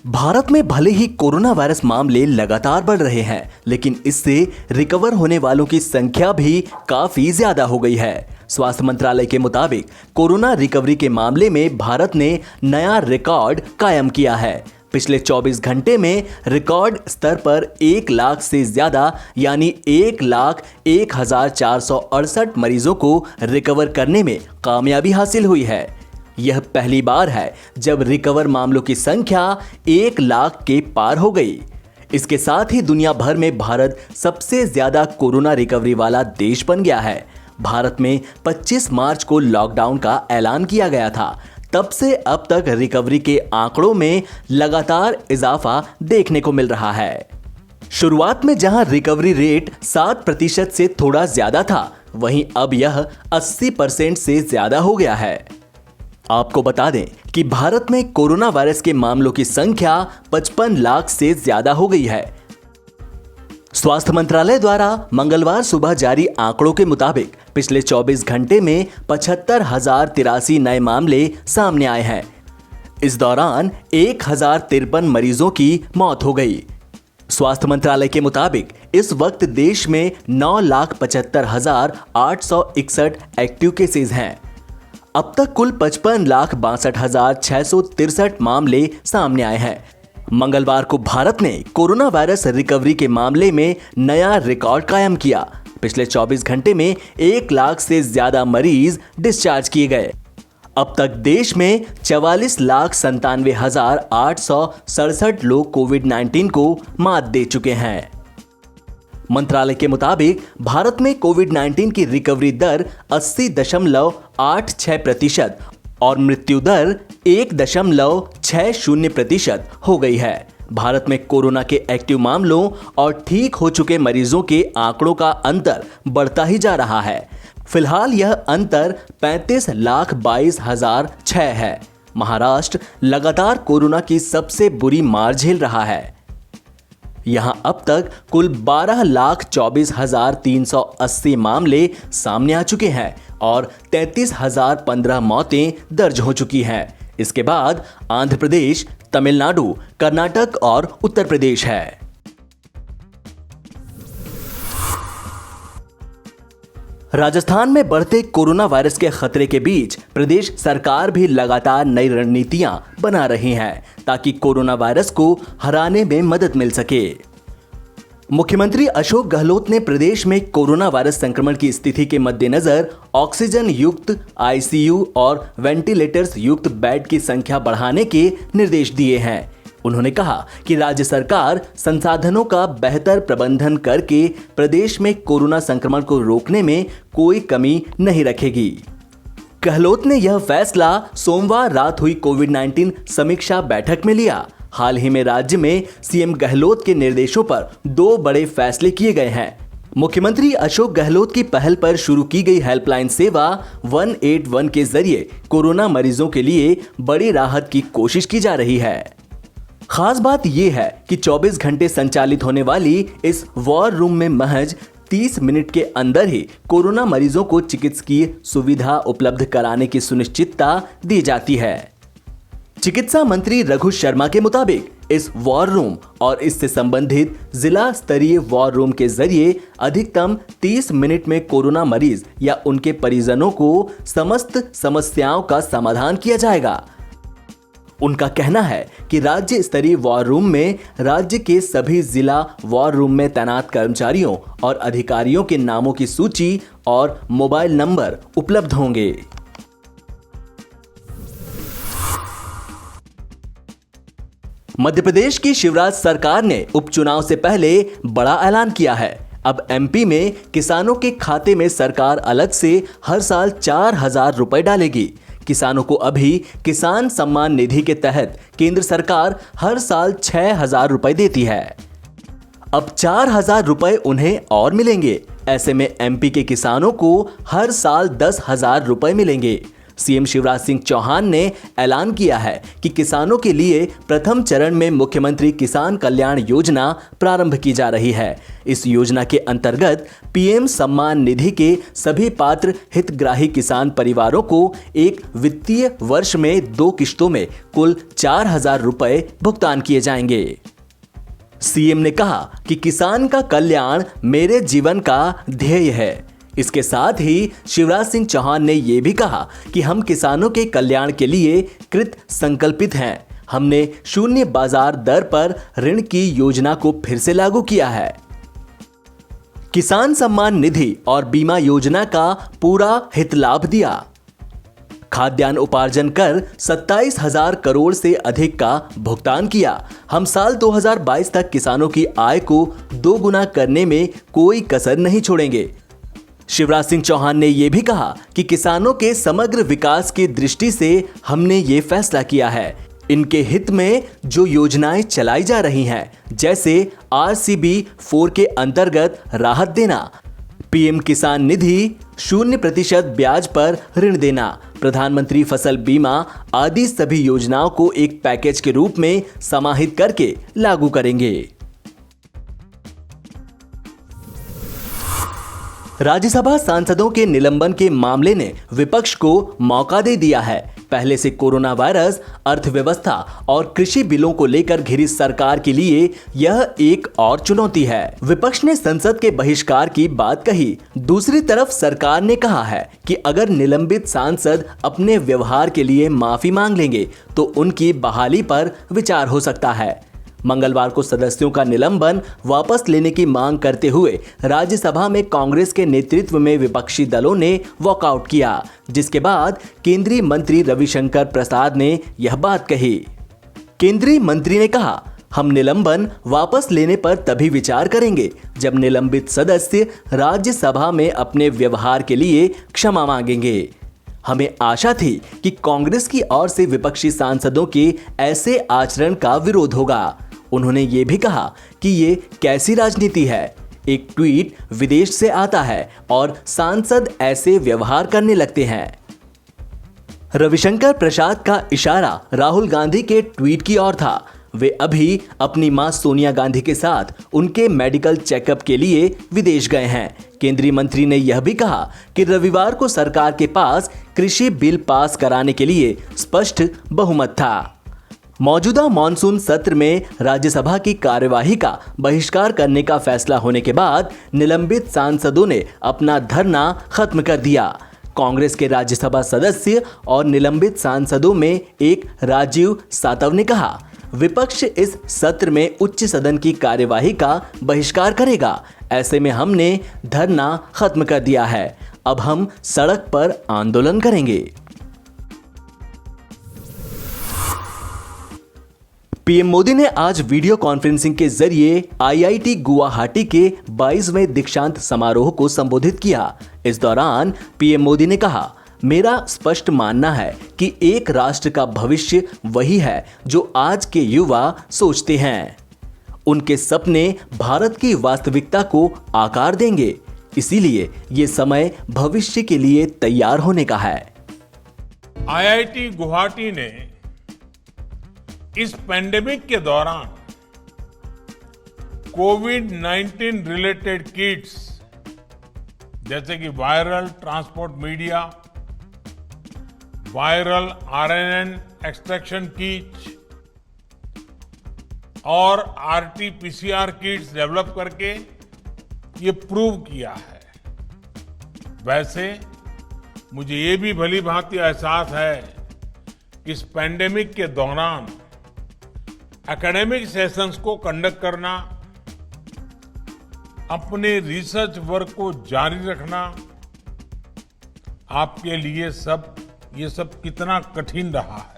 भारत में भले ही corona virus मामले लगातार बढ़ रहे हैं, लेकिन इससे रिकवर होने वालों की संख्या भी काफी ज्यादा हो गई है। स्वास्थ्य मंत्रालय के मुताबिक कोरोना रिकवरी के मामले में भारत ने नया रिकॉर्ड कायम किया है। पिछले 24 घंटे में रिकॉर्ड स्तर पर 1 लाख से ज्यादा यानी 1,01,468 मरीजों को रिकवर करने में कामयाबी हासिल हुई है। यह पहली बार है जब रिकवर मामलों की संख्या 1 लाख के पार हो गई। इसके साथ ही दुनिया भर में भारत सबसे ज्यादा कोरोना रिकवरी वाला देश बन गया है। भारत में 25 मार्च को लॉकडाउन का ऐलान किया गया था। तब से अब तक रिकवरी के आंकड़ों में लगातार इजाफा देखने को मिल रहा है। शुरुआत में जहां रिकवरी रेट 7% से थोड़ा ज्यादा था, वहीं अब यह 80% से ज्यादा हो गया है। आपको बता दें कि भारत में कोरोना वायरस के मामलों की संख्या 55 लाख से ज्यादा हो गई है। स्वास्थ्य मंत्रालय द्वारा मंगलवार सुबह जारी आंकड़ों के मुताबिक पिछले 24 घंटे में 75,083 नए मामले सामने आए हैं। इस दौरान 1,053 मरीजों की मौत हो गई। स्वास्थ्य मंत्रालय के मुताबिक इस वक्त देश में 9,75,861 एक्टिव केसेस हैं। अब तक कुल 55,62,663 मामले सामने आए हैं। मंगलवार को भारत ने कोरोना वायरस रिकवरी के मामले में नया रिकॉर्ड कायम किया। पिछले 24 घंटे में 1 लाख से ज्यादा मरीज डिस्चार्ज किए गए। अब तक देश में 44,97,867 लोग कोविड-19 को मात दे चुके हैं। मंत्रालय के मुताबिक भारत में कोविड-19 की रिकवरी दर 80.86% और मृत्यु दर 1.60% हो गई है। भारत में कोरोना के एक्टिव मामलों और ठीक हो चुके मरीजों के आंकड़ों का अंतर बढ़ता ही जा रहा है। फिलहाल यह अंतर 35,22,006 है। महाराष्ट्र लगातार कोरोना की सबसे बुरी मार झेल रहा है। यहां अब तक कुल 12,24,380 मामले सामने आ चुके हैं और 33,015 मौतें दर्ज हो चुकी हैं। इसके बाद आंध्र प्रदेश, तमिलनाडु, कर्नाटक और उत्तर प्रदेश है। राजस्थान में बढ़ते कोरोना वायरस के खतरे के बीच प्रदेश सरकार भी लगातार नई रणनीतियां बना रही है ताकि कोरोना वायरस को हराने में मदद मिल सके। मुख्यमंत्री अशोक गहलोत ने प्रदेश में कोरोना वायरस संक्रमण की स्थिति के मद्देनजर ऑक्सीजन युक्त आईसीयू और वेंटिलेटर्स युक्त बेड की संख्या बढ़ाने के निर्देश दिए हैं। उन्होंने कहा कि राज्य सरकार संसाधनों का बेहतर प्रबंधन करके प्रदेश में कोरोना संक्रमण को रोकने में कोई कमी नहीं रखेगी। गहलोत ने यह फैसला सोमवार रात हुई कोविड-19 समीक्षा बैठक में लिया। हाल ही में राज्य में सीएम गहलोत के निर्देशों पर 2 बड़े फैसले किए गए हैं। मुख्यमंत्री अशोक गहलोत की पहल पर शुरू की गई हेल्पलाइन सेवा 181 के जरिए कोरोना मरीजों के लिए बड़ी राहत की कोशिश की जा रही है। खास बात यह है कि 24 घंटे संचालित होने वाली इस वॉर रूम में महज 30 मिनट के अंदर ही कोरोना मरीजों को चिकित्सकीय सुविधा उपलब्ध कराने की सुनिश्चितता दी जाती है। चिकित्सा मंत्री रघु शर्मा के मुताबिक इस वॉर रूम और इससे संबंधित जिला स्तरीय वॉर रूम के जरिए अधिकतम 30 मिनट में कोरोना मरीज या उनके परिजनों को समस्त समस्याओं का समाधान किया जाएगा। उनका कहना है कि राज्य स्तरीय वॉर रूम में राज्य के सभी जिला वॉर रूम में तैनात कर्मचारियों और अधिकारियों के नामों की सूची और मोबाइल नंबर उपलब्ध होंगे। मध्य प्रदेश की शिवराज सरकार ने उपचुनाव से पहले बड़ा ऐलान किया है। अब एमपी में किसानों के खाते में सरकार अलग से हर साल 4,000 रुपए डालेगी। किसानों को अभी किसान सम्मान निधि के तहत केंद्र सरकार हर साल 6,000 रुपए देती है। अब 4,000 रुपए उन्हें और मिलेंगे। ऐसे में एमपी के किसानों को हर साल 10,000 रुपए मिलेंगे। सीएम शिवराज सिंह चौहान ने ऐलान किया है कि किसानों के लिए प्रथम चरण में मुख्यमंत्री किसान कल्याण योजना प्रारंभ की जा रही है। इस योजना के अंतर्गत पीएम सम्मान निधि के सभी पात्र हितग्राही किसान परिवारों को एक वित्तीय वर्ष में 2 किश्तों में कुल 4,000 रुपए भुगतान किए जाएंगे। सीएम ने कहा कि किसान का कल्याण मेरे जीवन का ध्येय है। इसके साथ ही शिवराज सिंह चौहान ने यह भी कहा कि हम किसानों के कल्याण के लिए कृत संकल्पित हैं। हमने शून्य बाजार दर पर ऋण की योजना को फिर से लागू किया है। किसान सम्मान निधि और बीमा योजना का पूरा हित लाभ दिया। खाद्यान्न उपार्जन कर 27,000 करोड़ से अधिक का भुगतान किया। हम साल 2022 तक किसानों की आय को 2 गुना करने में कोई कसर नहीं छोड़ेंगे। शिवराज सिंह चौहान ने यह भी कहा कि किसानों के समग्र विकास की दृष्टि से हमने ये फैसला किया है। इनके हित में जो योजनाएं चलाई जा रही हैं, जैसे RCB 4 के अंतर्गत राहत देना, पीएम किसान निधि, 0% ब्याज पर ऋण देना, प्रधानमंत्री फसल बीमा आदि सभी योजनाओं को एक पैकेज के रूप में समाहित करके लागू करेंगे। राज्यसभा सांसदों के निलंबन के मामले ने विपक्ष को मौका दे दिया है। पहले से कोरोना वायरस, अर्थव्यवस्था और कृषि बिलों को लेकर घिरी सरकार के लिए यह एक और चुनौती है। विपक्ष ने संसद के बहिष्कार की बात कही। दूसरी तरफ सरकार ने कहा है कि अगर निलंबित सांसद अपने व्यवहार के लिए माफी मांग लेंगे तो उनकी बहाली पर विचार हो सकता है। मंगलवार को सदस्यों का निलंबन वापस लेने की मांग करते हुए राज्यसभा में कांग्रेस के नेतृत्व में विपक्षी दलों ने वॉकआउट किया, जिसके बाद केंद्रीय मंत्री रविशंकर प्रसाद ने यह बात कही। केंद्रीय मंत्री ने कहा, हम निलंबन वापस लेने पर तभी विचार करेंगे जब निलंबित सदस्य राज्यसभा में अपने व्यवहार के लिए क्षमा मांगेंगे। हमें आशा थी कि कांग्रेस की ओर से विपक्षी सांसदों के ऐसे आचरण का विरोध होगा। उन्होंने ये भी कहा कि ये कैसी राजनीति है। एक ट्वीट विदेश से आता है और सांसद ऐसे व्यवहार करने लगते हैं। रविशंकर प्रसाद का इशारा राहुल गांधी के ट्वीट की ओर था। वे अभी अपनी मां सोनिया गांधी के साथ उनके मेडिकल चेकअप के लिए विदेश गए हैं। केंद्रीय मंत्री ने यह भी कहा कि रविवार को सरकार के पास कृषि बिल पास कराने के लिए स्पष्ट बहुमत था। मौजूदा मॉनसून सत्र में राज्यसभा की कार्यवाही का बहिष्कार करने का फैसला होने के बाद निलंबित सांसदों ने अपना धरना खत्म कर दिया। कांग्रेस के राज्यसभा सदस्य और निलंबित सांसदों में एक राजीव सातव ने कहा, विपक्ष इस सत्र में उच्च सदन की कार्यवाही का बहिष्कार करेगा। ऐसे में हमने धरना खत्म कर दिया है। अब हम सड़क पर आंदोलन करेंगे। पीएम मोदी ने आज वीडियो कॉन्फ्रेंसिंग के जरिए IIT गुवाहाटी के 22वें दीक्षांत समारोह को संबोधित किया। इस दौरान पीएम मोदी ने कहा, मेरा स्पष्ट मानना है कि एक राष्ट्र का भविष्य वही है जो आज के युवा सोचते हैं। उनके सपने भारत की वास्तविकता को आकार देंगे। इसीलिए ये समय भविष्य के लिए तैयार होने का है। IIT गुवाहाटी ने इस पैंडेमिक के दौरान कोविड-19 रिलेटेड किट्स जैसे कि viral transport media, viral RNN extraction kit और RT-PCR किट्स डेवलप करके ये प्रूव किया है। वैसे मुझे ये भी भली भांति एहसास है कि इस पैंडेमिक के दौरान एकेडमिक सेशंस को कंडक्ट करना, अपने रिसर्च वर्क को जारी रखना आपके लिए ये सब कितना कठिन रहा है।